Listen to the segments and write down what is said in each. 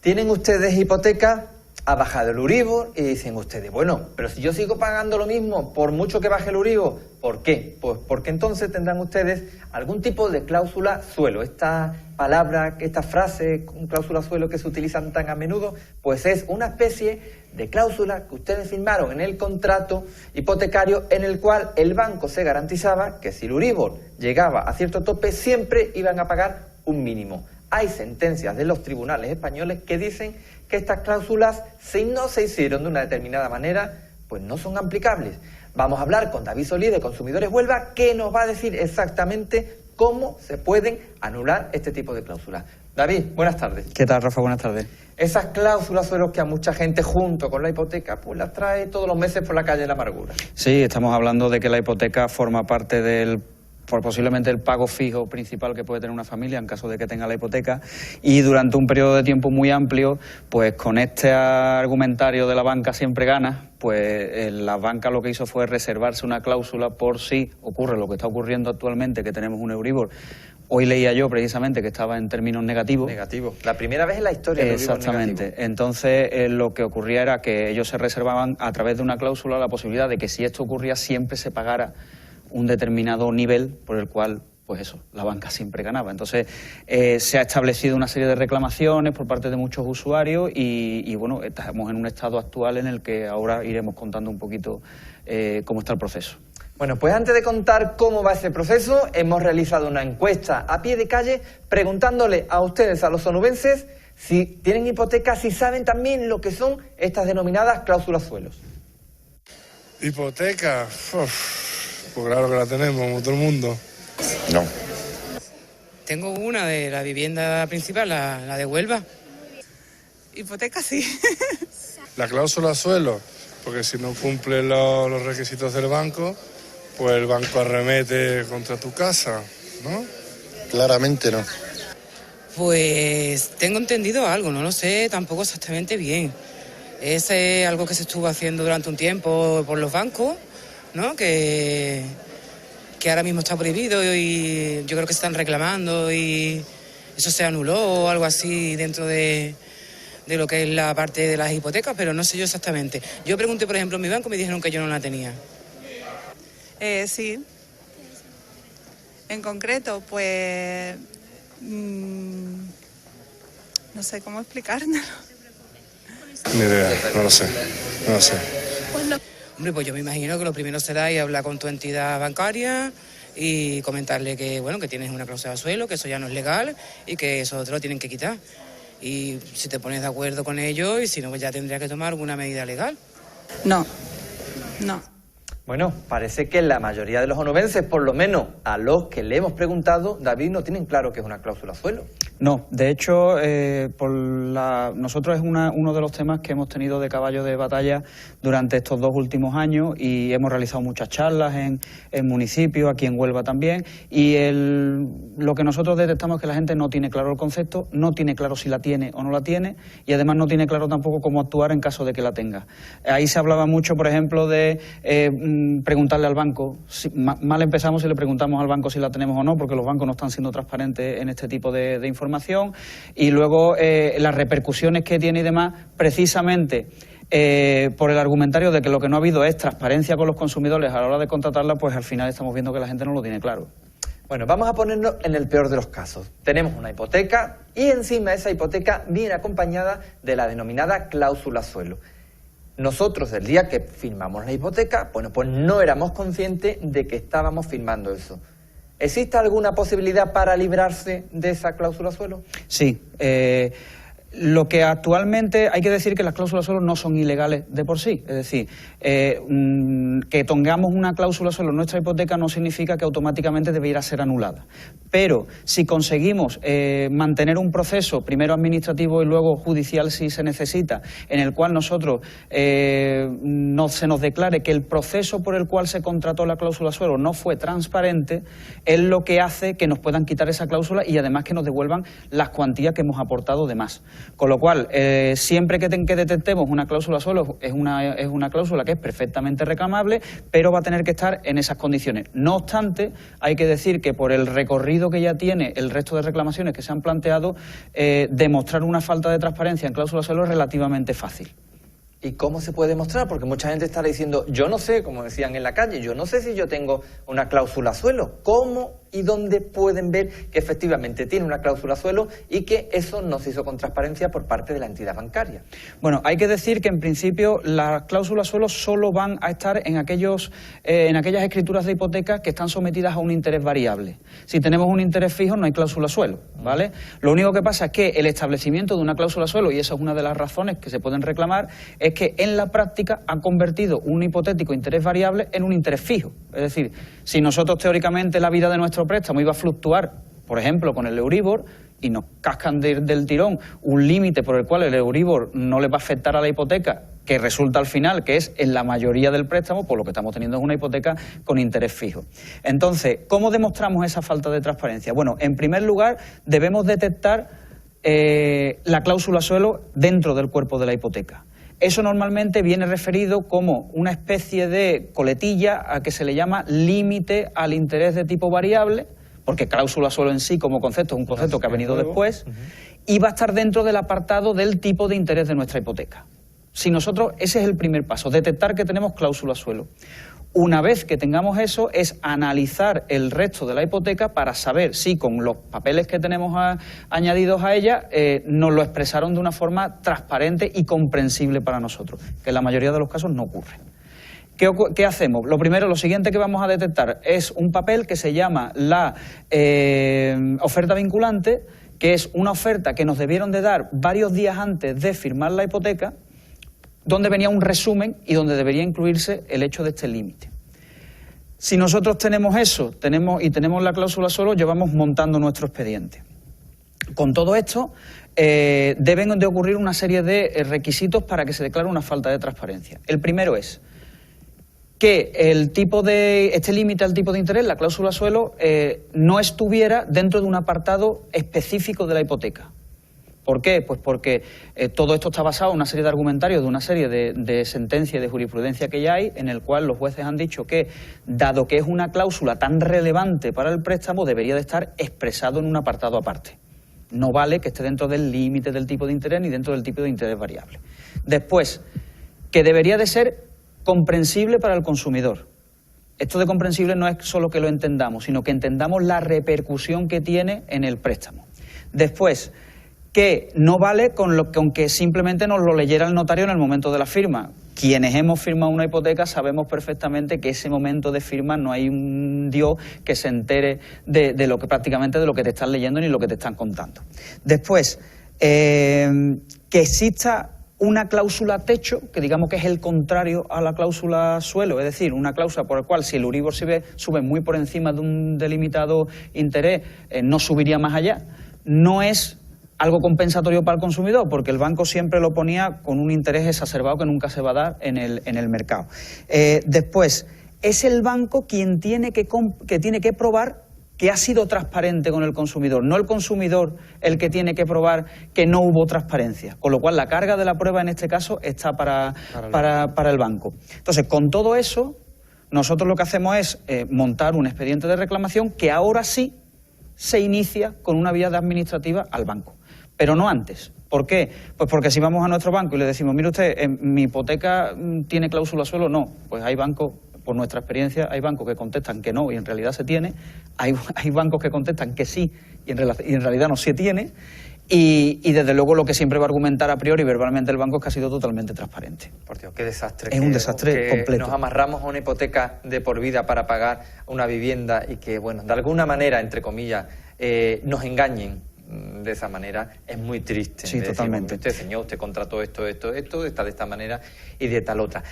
Tienen ustedes hipoteca, ha bajado el Euribor y dicen ustedes, bueno, pero si yo sigo pagando lo mismo, por mucho que baje el Euribor, ¿por qué? Pues porque entonces tendrán ustedes algún tipo de cláusula suelo. Esta palabra, esta frase, cláusula suelo que se utilizan tan a menudo, pues es una especie de cláusula que ustedes firmaron en el contrato hipotecario en el cual el banco se garantizaba que si el Euribor llegaba a cierto tope siempre iban a pagar un mínimo. Hay sentencias de los tribunales españoles que dicen que estas cláusulas, si no se hicieron de una determinada manera, pues no son aplicables. Vamos a hablar con David Solís de Consumidores Huelva, que nos va a decir exactamente cómo se pueden anular este tipo de cláusulas. David, buenas tardes. ¿Qué tal, Rafa? Buenas tardes. Esas cláusulas son las que a mucha gente, junto con la hipoteca, pues las trae todos los meses por la calle de la amargura. Sí, estamos hablando de que la hipoteca forma parte del posiblemente el pago fijo principal que puede tener una familia en caso de que tenga la hipoteca, y durante un periodo de tiempo muy amplio, pues con este argumentario de la banca siempre gana, pues la banca lo que hizo fue reservarse una cláusula por si ocurre lo que está ocurriendo actualmente, que tenemos un Euribor. Hoy leía yo precisamente que estaba en términos negativos. Negativo. La primera vez en la historia del Euribor exactamente. Negativo. Entonces lo que ocurría era que ellos se reservaban a través de una cláusula la posibilidad de que si esto ocurría siempre se pagara un determinado nivel por el cual, pues eso, la banca siempre ganaba. Entonces se ha establecido una serie de reclamaciones por parte de muchos usuarios y bueno, estamos en un estado actual en el que ahora iremos contando un poquito cómo está el proceso. Bueno, pues antes de contar cómo va ese proceso, hemos realizado una encuesta a pie de calle preguntándole a ustedes, a los onubenses, si tienen hipoteca, si saben también lo que son estas denominadas cláusulas suelos. Hipoteca, pues claro que la tenemos, como todo el mundo. No. Tengo una de la vivienda principal, la de Huelva. Hipoteca sí. La cláusula suelo, porque si no cumple los requisitos del banco, pues el banco arremete contra tu casa, ¿no? Claramente no. Pues tengo entendido algo, no lo sé tampoco exactamente bien. Es algo que se estuvo haciendo durante un tiempo por los bancos, ¿no? Que ahora mismo está prohibido y yo creo que se están reclamando y eso se anuló o algo así dentro de lo que es la parte de las hipotecas, pero no sé yo exactamente. Yo pregunté, por ejemplo, en mi banco y me dijeron que yo no la tenía. Sí. En concreto, pues... no sé cómo explicártelo. Ni idea, no lo sé. Hombre, pues yo me imagino que lo primero será ir a hablar con tu entidad bancaria y comentarle que, bueno, que tienes una cláusula suelo, que eso ya no es legal y que eso te lo tienen que quitar. Y si te pones de acuerdo con ellos y si no, pues ya tendría que tomar alguna medida legal. No. Bueno, parece que la mayoría de los onubenses, por lo menos a los que le hemos preguntado, David, no tienen claro qué es una cláusula suelo. No, de hecho, nosotros es uno de los temas que hemos tenido de caballo de batalla durante estos 2 últimos años y hemos realizado muchas charlas en municipios, aquí en Huelva también, y lo que nosotros detectamos es que la gente no tiene claro el concepto, no tiene claro si la tiene o no la tiene y además no tiene claro tampoco cómo actuar en caso de que la tenga. Ahí se hablaba mucho, por ejemplo, de preguntarle al banco. Mal empezamos si le preguntamos al banco si la tenemos o no, porque los bancos no están siendo transparentes en este tipo de información, y luego las repercusiones que tiene y demás, precisamente por el argumentario de que lo que no ha habido es transparencia con los consumidores a la hora de contratarla, pues al final estamos viendo que la gente no lo tiene claro. Bueno, vamos a ponernos en el peor de los casos. Tenemos una hipoteca y encima esa hipoteca viene acompañada de la denominada cláusula suelo. Nosotros, el día que firmamos la hipoteca, bueno, pues no éramos conscientes de que estábamos firmando eso. ¿Existe alguna posibilidad para librarse de esa cláusula suelo? Sí. Lo que actualmente hay que decir que las cláusulas suelo no son ilegales de por sí. Es decir, que tengamos una cláusula suelo en nuestra hipoteca no significa que automáticamente debiera ser anulada. Pero si conseguimos mantener un proceso, primero administrativo y luego judicial si se necesita, en el cual nosotros no se nos declare que el proceso por el cual se contrató la cláusula suelo no fue transparente, es lo que hace que nos puedan quitar esa cláusula y además que nos devuelvan las cuantías que hemos aportado de más. Con lo cual, siempre que detectemos una cláusula suelo, es una cláusula que es perfectamente reclamable, pero va a tener que estar en esas condiciones. No obstante, hay que decir que por el recorrido que ya tiene el resto de reclamaciones que se han planteado, demostrar una falta de transparencia en cláusula suelo es relativamente fácil. ¿Y cómo se puede demostrar? Porque mucha gente estará diciendo, yo no sé, como decían en la calle, yo no sé si yo tengo una cláusula suelo. ¿Cómo y dónde pueden ver que efectivamente tiene una cláusula suelo y que eso no se hizo con transparencia por parte de la entidad bancaria? Bueno, hay que decir que en principio las cláusulas suelo solo van a estar en aquellas escrituras de hipotecas que están sometidas a un interés variable. Si tenemos un interés fijo no hay cláusula suelo, ¿vale? Lo único que pasa es que el establecimiento de una cláusula suelo, y esa es una de las razones que se pueden reclamar, es que en la práctica ha convertido un hipotético interés variable en un interés fijo. Es decir, si nosotros teóricamente la vida de nuestro préstamo iba a fluctuar, por ejemplo, con el Euribor, y nos cascan del tirón un límite por el cual el Euribor no le va a afectar a la hipoteca, que resulta al final que es en la mayoría del préstamo, pues lo que estamos teniendo es una hipoteca con interés fijo. Entonces, ¿cómo demostramos esa falta de transparencia? Bueno, en primer lugar, debemos detectar la cláusula suelo dentro del cuerpo de la hipoteca. Eso normalmente viene referido como una especie de coletilla a que se le llama límite al interés de tipo variable, porque cláusula suelo en sí como concepto es un concepto que ha venido después, y va a estar dentro del apartado del tipo de interés de nuestra hipoteca. Si nosotros, ese es el primer paso, detectar que tenemos cláusula suelo. Una vez que tengamos eso, es analizar el resto de la hipoteca para saber si con los papeles que tenemos añadidos a ella nos lo expresaron de una forma transparente y comprensible para nosotros, que en la mayoría de los casos no ocurre. ¿Qué hacemos? Lo primero, lo siguiente que vamos a detectar es un papel que se llama la oferta vinculante, que es una oferta que nos debieron de dar varios días antes de firmar la hipoteca, donde venía un resumen y donde debería incluirse el hecho de este límite. Si nosotros tenemos eso tenemos la cláusula suelo, llevamos montando nuestro expediente. Con todo esto, deben de ocurrir una serie de requisitos para que se declare una falta de transparencia. El primero es que este límite al tipo de interés, la cláusula suelo, no estuviera dentro de un apartado específico de la hipoteca. ¿Por qué? Pues porque todo esto está basado en una serie de argumentarios de una serie de sentencias y de jurisprudencia que ya hay, en el cual los jueces han dicho que, dado que es una cláusula tan relevante para el préstamo, debería de estar expresado en un apartado aparte. No vale que esté dentro del límite del tipo de interés ni dentro del tipo de interés variable. Después, que debería de ser comprensible para el consumidor. Esto de comprensible no es solo que lo entendamos, sino que entendamos la repercusión que tiene en el préstamo. Después, que no vale con que simplemente nos lo leyera el notario en el momento de la firma. Quienes hemos firmado una hipoteca sabemos perfectamente que ese momento de firma no hay un Dios que se entere prácticamente de lo que te están leyendo ni lo que te están contando. Después, que exista una cláusula techo, que digamos que es el contrario a la cláusula suelo, es decir, una cláusula por la cual si el Euribor sube muy por encima de un delimitado interés, no subiría más allá, no es algo compensatorio para el consumidor, porque el banco siempre lo ponía con un interés exacerbado que nunca se va a dar en el mercado. Después, es el banco quien tiene que probar que ha sido transparente con el consumidor, no el consumidor el que tiene que probar que no hubo transparencia. Con lo cual, la carga de la prueba en este caso está para el banco. Entonces, con todo eso, nosotros lo que hacemos es montar un expediente de reclamación que ahora sí se inicia con una vía administrativa al banco. Pero no antes. ¿Por qué? Pues porque si vamos a nuestro banco y le decimos, mire usted, mi hipoteca tiene cláusula suelo, no. Pues hay bancos, por nuestra experiencia, hay bancos que contestan que no y en realidad se tiene. Hay bancos que contestan que sí y en realidad no se tiene. Y desde luego lo que siempre va a argumentar a priori verbalmente el banco es que ha sido totalmente transparente. Por Dios, qué desastre. Es un desastre completo. Nos amarramos a una hipoteca de por vida para pagar una vivienda y que, bueno, de alguna manera, entre comillas, nos engañen de esa manera, es muy triste. Sí, totalmente. Usted, señor, usted contrató esto, está de esta manera y de tal otra.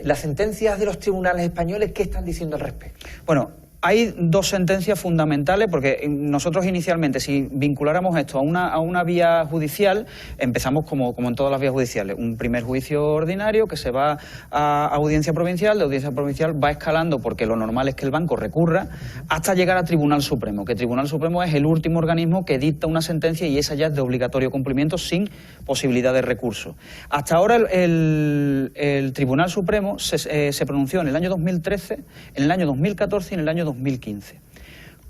Las sentencias de los tribunales españoles, ¿qué están diciendo al respecto? Bueno, Hay dos sentencias fundamentales, porque nosotros inicialmente, si vinculáramos esto a una vía judicial, empezamos como en todas las vías judiciales, un primer juicio ordinario que se va a audiencia provincial, de audiencia provincial va escalando, porque lo normal es que el banco recurra, hasta llegar a Tribunal Supremo, que Tribunal Supremo es el último organismo que dicta una sentencia y esa ya es de obligatorio cumplimiento sin posibilidad de recurso. Hasta ahora el Tribunal Supremo se pronunció en el año 2013, en el año 2014 y en el año 2015,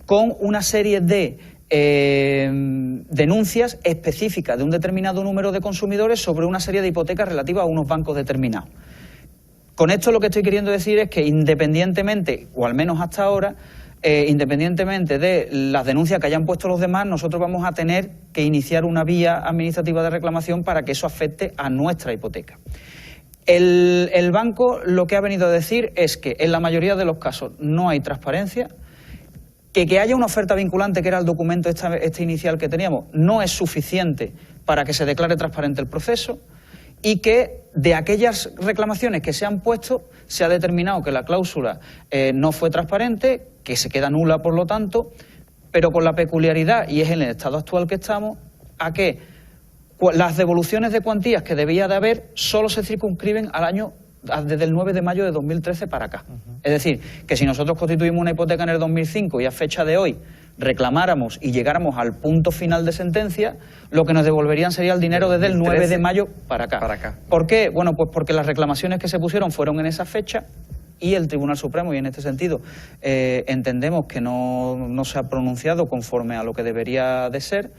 con una serie de denuncias específicas de un determinado número de consumidores sobre una serie de hipotecas relativas a unos bancos determinados. Con esto lo que estoy queriendo decir es que independientemente, o al menos hasta ahora, independientemente de las denuncias que hayan puesto los demás, nosotros vamos a tener que iniciar una vía administrativa de reclamación para que eso afecte a nuestra hipoteca. El banco lo que ha venido a decir es que en la mayoría de los casos no hay transparencia, que haya una oferta vinculante, que era el documento este inicial que teníamos, no es suficiente para que se declare transparente el proceso, y que de aquellas reclamaciones que se han puesto se ha determinado que la cláusula no fue transparente, que se queda nula por lo tanto, pero con la peculiaridad, y es en el estado actual que estamos, a que las devoluciones de cuantías que debía de haber solo se circunscriben al año desde el 9 de mayo de 2013 para acá. Es decir, que si nosotros constituimos una hipoteca en el 2005 y a fecha de hoy reclamáramos y llegáramos al punto final de sentencia, lo que nos devolverían sería el dinero desde el 9 de mayo para acá. ¿Por qué? Bueno, pues porque las reclamaciones que se pusieron fueron en esa fecha y el Tribunal Supremo, y en este sentido entendemos que no se ha pronunciado conforme a lo que debería de ser,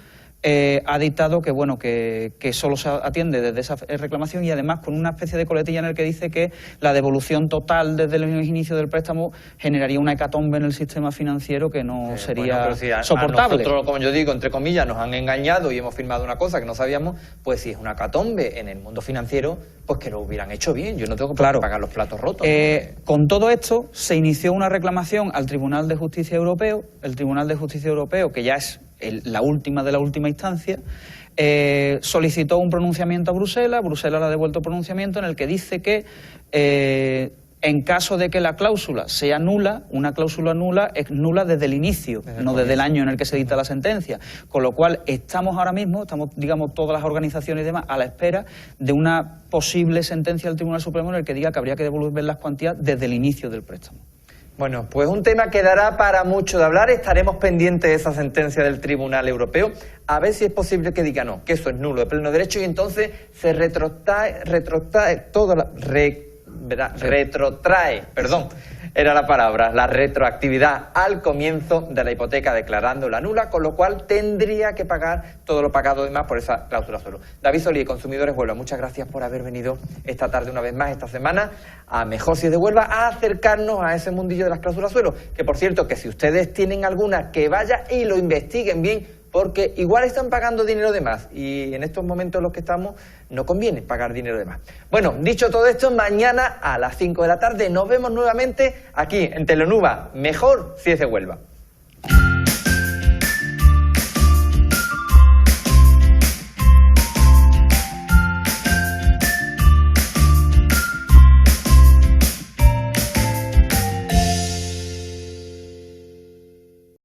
ha dictado que bueno que solo se atiende desde esa reclamación y además con una especie de coletilla en el que dice que la devolución total desde el inicio del préstamo generaría una hecatombe en el sistema financiero que no sería soportable. A nosotros, como yo digo, entre comillas, nos han engañado y hemos firmado una cosa que no sabíamos, pues si es una hecatombe en el mundo financiero, pues que lo hubieran hecho bien. Yo no tengo que pagar los platos rotos. Con todo esto se inició una reclamación al Tribunal de Justicia Europeo. El Tribunal de Justicia Europeo, que ya es la última de la última instancia, solicitó un pronunciamiento a Bruselas. Bruselas le ha devuelto pronunciamiento en el que dice que en caso de que la cláusula sea nula, una cláusula nula es nula desde el inicio, no desde el año en el que se dicta la sentencia. Con lo cual estamos ahora mismo, digamos, todas las organizaciones y demás, a la espera de una posible sentencia del Tribunal Supremo en el que diga que habría que devolver las cuantías desde el inicio del préstamo. Bueno, pues un tema que dará para mucho de hablar. Estaremos pendientes de esa sentencia del Tribunal Europeo, a ver si es posible que diga no, que eso es nulo de pleno derecho, y entonces se retrotrae la retroactividad al comienzo de la hipoteca, declarándola nula, con lo cual tendría que pagar todo lo pagado de más por esa cláusula suelo. David Solí, Consumidores Huelva, muchas gracias por haber venido esta tarde una vez más, esta semana, a Mejor Si es de Huelva, a acercarnos a ese mundillo de las cláusulas suelo, que por cierto, que si ustedes tienen alguna, que vaya y lo investiguen bien, porque igual están pagando dinero de más y en estos momentos en los que estamos no conviene pagar dinero de más. Bueno, dicho todo esto, mañana a las 5 de la tarde nos vemos nuevamente aquí en Telenuba, Mejor Si es de Huelva.